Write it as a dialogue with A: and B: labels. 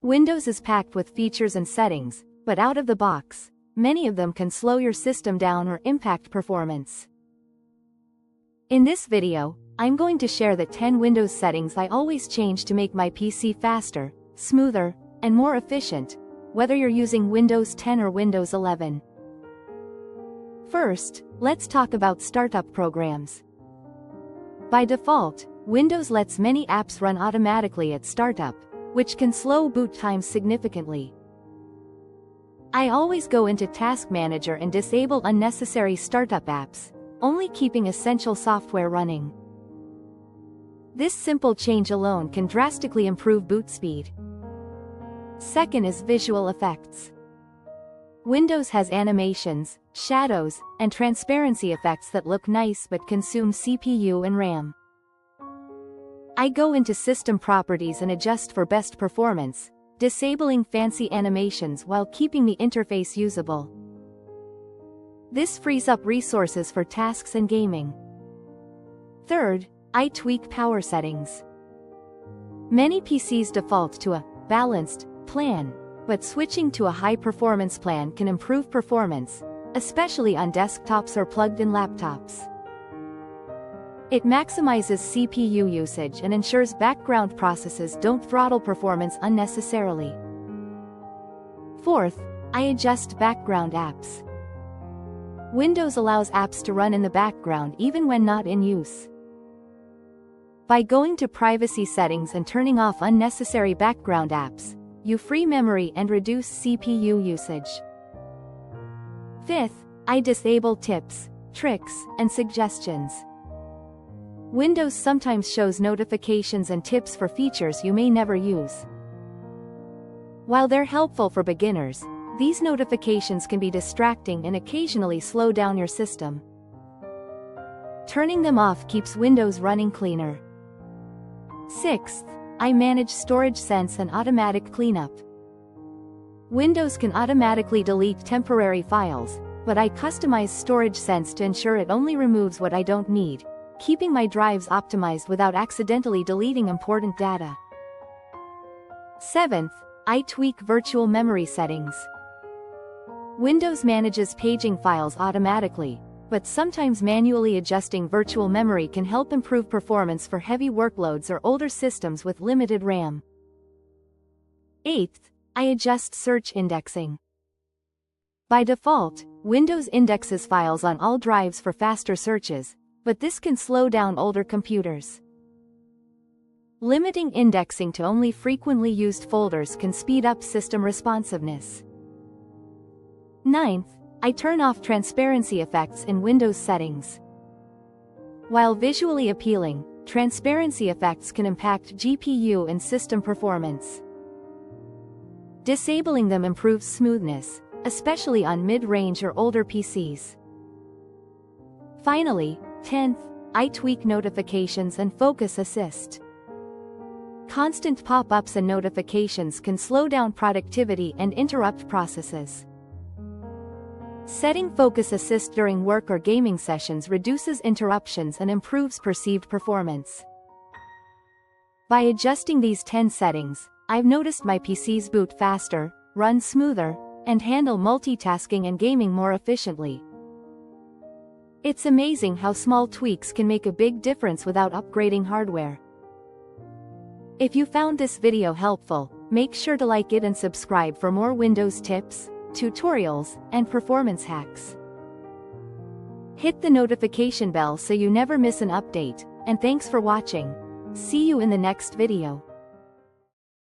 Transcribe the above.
A: Windows is packed with features and settings, but out of the box, many of them can slow your system down or impact performance. In this video, I'm going to share the 10 Windows settings I always change to make my PC faster, smoother, and more efficient, whether you're using Windows 10 or Windows 11. First, let's talk about startup programs. By default, Windows lets many apps run automatically at startup, which can slow boot times significantly. I always go into Task Manager and disable unnecessary startup apps, only keeping essential software running. This simple change alone can drastically improve boot speed. Second is visual effects. Windows has animations, shadows, and transparency effects that look nice but consume CPU and RAM. I go into System Properties and adjust for best performance, disabling fancy animations while keeping the interface usable. This frees up resources for tasks and gaming. Third, I tweak power settings. Many PCs default to a balanced plan, but switching to a high-performance plan can improve performance, especially on desktops or plugged-in laptops. It maximizes CPU usage and ensures background processes don't throttle performance unnecessarily. Fourth, I adjust background apps. Windows allows apps to run in the background even when not in use. By going to Privacy Settings and turning off unnecessary background apps, you free memory and reduce CPU usage. Fifth, I disable tips, tricks, and suggestions. Windows sometimes shows notifications and tips for features you may never use. While they're helpful for beginners, these notifications can be distracting and occasionally slow down your system. Turning them off keeps Windows running cleaner. Sixth, I manage Storage Sense and automatic cleanup. Windows can automatically delete temporary files, but I customize Storage Sense to ensure it only removes what I don't need, keeping my drives optimized without accidentally deleting important data. Seventh, I tweak virtual memory settings. Windows manages paging files automatically, but sometimes manually adjusting virtual memory can help improve performance for heavy workloads or older systems with limited RAM. Eighth, I adjust search indexing. By default, Windows indexes files on all drives for faster searches, but this can slow down older computers. Limiting indexing to only frequently used folders can speed up system responsiveness. Ninth, I turn off transparency effects in Windows settings. While visually appealing, transparency effects can impact GPU and system performance. Disabling them improves smoothness, especially on mid-range or older PCs. Finally, 10th, I tweak notifications and focus assist. Constant pop-ups and notifications can slow down productivity and interrupt processes. Setting focus assist during work or gaming sessions reduces interruptions and improves perceived performance. By adjusting these 10 settings, I've noticed my PCs boot faster, run smoother, and handle multitasking and gaming more efficiently. It's amazing how small tweaks can make a big difference without upgrading hardware. If you found this video helpful, make sure to like it and subscribe for more Windows tips, tutorials, and performance hacks. Hit the notification bell so you never miss an update, and thanks for watching. See you in the next video.